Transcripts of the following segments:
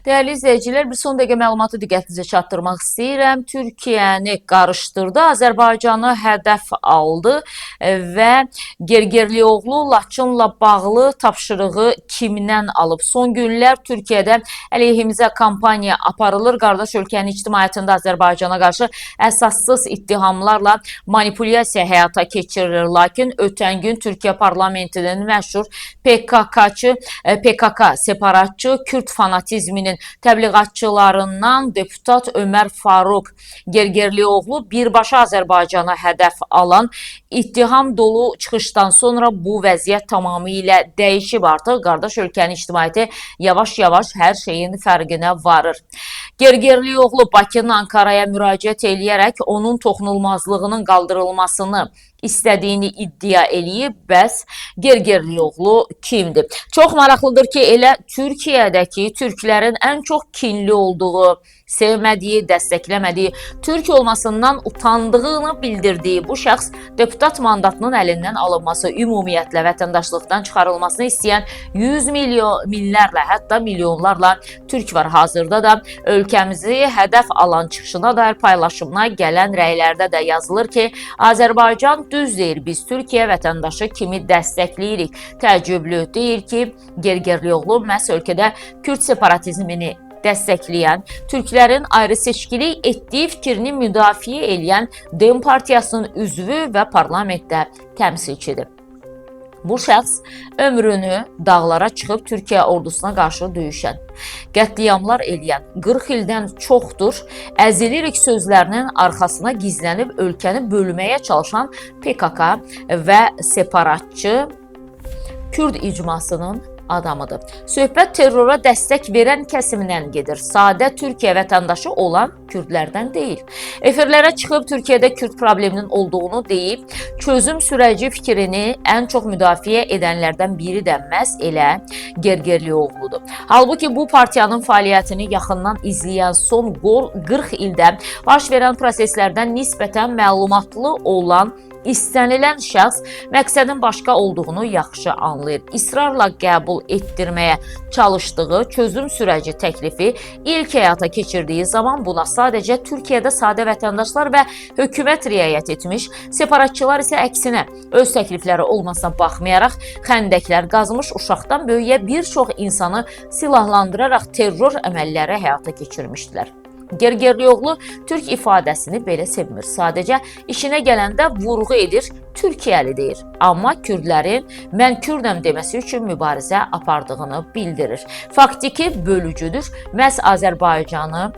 Değerli izləyicilər, bir son dəqiqə məlumatı diqqətinizə çatdırmaq istəyirəm. Türkiyəni qarışdırdı, Azərbaycanı hədəf aldı və Gergerlioğlu Laçınla bağlı tapşırığı kimdən alıb? Son günlər Türkiyədə əleyhimizə kampaniya aparılır. Qardaş ölkənin ictimaiyyətində Azərbaycana qarşı əsassız ittihamlarla manipulyasiya həyata keçirilir. Lakin ötən gün Türkiyə parlamentinin məşhur PKK separatçı Kürt fanatizminin təbliğatçılarından deputat Ömər Faruk Gergerlioğlu birbaşa Azərbaycana hədəf alan ittiham dolu çıxışdan sonra bu vəziyyət tamamilə dəyişib. Artıq qardaş ölkənin ictimaiyyəti yavaş-yavaş hər şeyin fərqinə varır. Gergerlioğlu Bakının Ankaraya müraciət eləyərək onun toxunulmazlığının qaldırılmasını istədiyini iddia eləyib. Bəs Gergerlioğlu kimdir? Çox maraqlıdır ki, elə Türkiyədəki türklərin ən çox kinli olduğu, sevmədiyi, dəstəkləmədiyi, türk olmasından utandığını bildirdiyi bu şəxs deputat mandatının əlindən alınması, ümumiyyətlə vətəndaşlıqdan çıxarılmasını istəyən minlərlə, hətta milyonlarla türk var. Hazırda da ölkəmizi hədəf alan çıxışına dair paylaşımına gələn rəylərdə də yazılır ki, Azərbaycan düz deyir, biz Türkiyə vətəndaşı kimi dəstəkləyirik. Təəccüblü deyil ki, Gergerlioğlu məhz ölkədə Kürt separatizmini dəstəkləyən, türklərin ayrı seçkilik etdiyi fikrini müdafiə eləyən DEM partiyasının üzvü və parlamentdə təmsilçidir. Bu şəxs ömrünü dağlara çıxıb Türkiyə ordusuna qarşı döyüşən, qətliamlar eləyən, 40 ildən çoxdur əzilirik sözlərinin arxasına gizlənib ölkəni bölməyə çalışan PKK və separatçı Kürd icmasının adamıdır. Söhbət terrora dəstək verən kəsimdən gedir. Sadə Türkiyə vətəndaşı olan Kürdlərdən deyil. Efirlərə çıxıb Türkiyədə Kürd probleminin olduğunu deyib, çözüm sürəci fikrini ən çox müdafiə edənlərdən biri də məhz elə Gergerlioğludur. Halbuki bu partiyanın fəaliyyətini yaxından izləyən son 40 ildə baş verən proseslərdən nisbətən məlumatlı olan İstənilən şəxs məqsədin başqa olduğunu yaxşı anlayır. İsrarla qəbul etdirməyə çalışdığı çözüm sürəci təklifi ilk həyata keçirdiyi zaman buna sadəcə Türkiyədə sadə vətəndaşlar və hökumət riayət etmiş, separatçılar isə əksinə öz təklifləri olmasına baxmayaraq xəndəklər qazmış, uşaqdan böyüyə bir çox insanı silahlandıraraq terror əməlləri həyata keçirmişdilər. Gergerlioğlu Türk ifadəsini belə sevmir. Sadəcə işinə gələndə vurğu edir, Türkiyəli deyir. Amma Kürdlərin mən Kürdəm deməsi üçün mübarizə apardığını bildirir. Faktiki bölücüdür. Məhz Azərbaycanı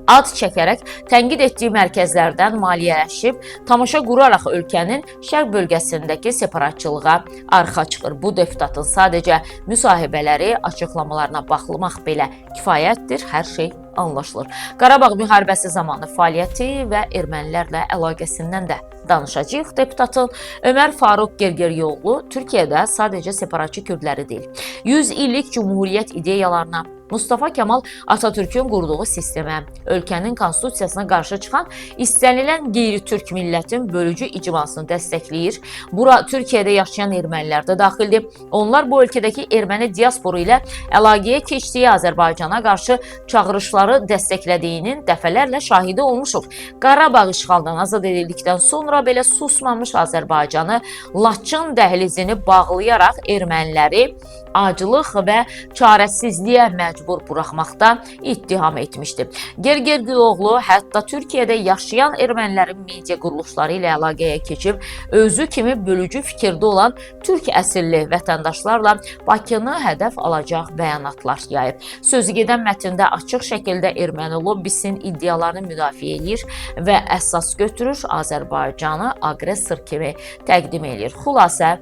ad çəkərək tənqid etdiyi mərkəzlərdən maliyyələşib, tamaşa quraraq ölkənin şərq bölgəsindəki separatçılığa arxa çıxır. Bu deputatın sadəcə müsahibələri, açıqlamalarına baxılmaq belə kifayətdir, hər şey anlaşılır. Qarabağ müharibəsi zamanı fəaliyyəti və ermənilərlə əlaqəsindən də danışacağıq. Deputatın Ömər Faruk Gergerlioğlu Türkiyədə sadəcə separatçı Kürdləri deyil, 100 illik cumhuriyyət ideyalarına, Mustafa Kemal Atatürk'ün qurduğu sistemə, ölkənin konstitusiyasına qarşı çıxan istənilən qeyri-türk millətin bölücü icmasını dəstəkləyir. Bura Türkiyədə yaşayan ermənilər də daxildir. Onlar bu ölkədəki erməni diasporu ilə əlaqəyə keçdiyi Azərbaycana qarşı çağırışları dəstəklədiyinin dəfələrlə şahidi olmuşuq. Qarabağ işğaldan azad edildikdən sonra belə susmamış Azərbaycanı Laçın dəhlizini bağlayaraq erməniləri acılıq və çarəsizliyə məcbur buraxmaqda ittiham etmişdir. Gergerlioğlu hətta Türkiyədə yaşayan ermənilərin media quruluşları ilə əlaqəyə keçib, özü kimi bölücü fikirdə olan türk əsilli vətəndaşlarla Bakını hədəf alacaq bəyanatlar yayıb. Sözü gedən mətndə açıq şəkildə erməni lobbisinin iddialarını müdafiə edir və əsas götürür, Azərbaycanı aqressor kimi təqdim edir. Xülasə,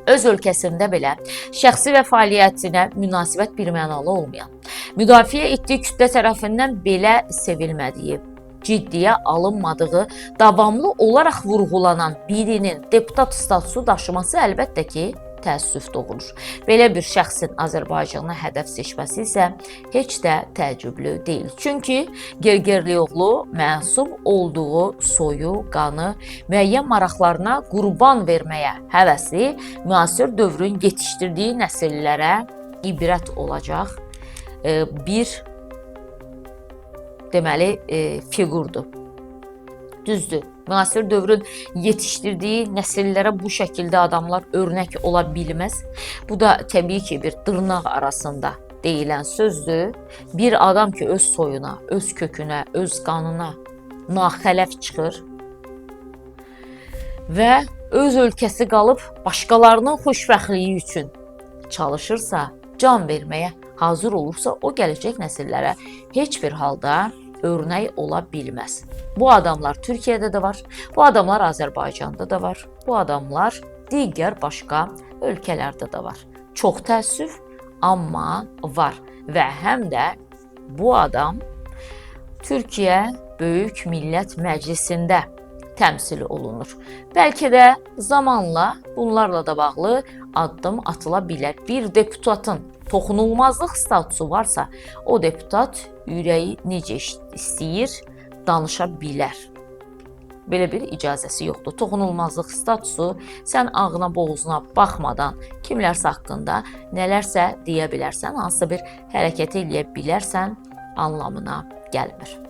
öz ölkəsində belə şəxsi və fəaliyyətinə münasibət birmənalı olmayan, müdafiə etdiyi kütlə tərəfindən belə sevilmədiyi, ciddiyə alınmadığı, davamlı olaraq vurğulanan birinin deputat statusu daşıması əlbəttə ki, təəssüf doğurur. Belə bir şəxsin Azərbaycanı hədəf seçməsi isə heç də təəccüblü deyil. Çünki Gergerlioğlu məsum olduğu soyu, qanı, müəyyən maraqlarına qurban verməyə həvəsi müasir dövrün yetişdirdiyi nəsillərə ibrət olacaq bir deməli fiqurdur. Düzdür, müasir dövrün yetişdirdiyi nəsillərə bu şəkildə adamlar örnək ola bilməz. Bu da təbii ki, bir dırnaq arasında deyilən sözdür. Bir adam ki, öz soyuna, öz kökünə, öz qanına naxələf çıxır və öz ölkəsi qalıb başqalarının xoşbəxtliyi üçün çalışırsa, can verməyə hazır olursa, o gələcək nəsillərə heç bir halda örnək ola bilməz. Bu adamlar Türkiyədə də var, bu adamlar Azərbaycanda da var, bu adamlar digər başqa ölkələrdə də var. Çox təəssüf, amma var və həm də bu adam Türkiyə Böyük Millət Məclisində təmsil olunur. Bəlkə də zamanla bunlarla da bağlı addım atıla bilər. Bir deputatın toxunulmazlıq statusu varsa, o deputat ürəyi necə istəyir, danışa bilər. Belə bir icazəsi yoxdur. Toxunulmazlıq statusu sən ağına boğazına baxmadan kimlərsə haqqında nələrsə deyə bilərsən, hansısa bir hərəkət eləyə bilərsən anlamına gəlmir.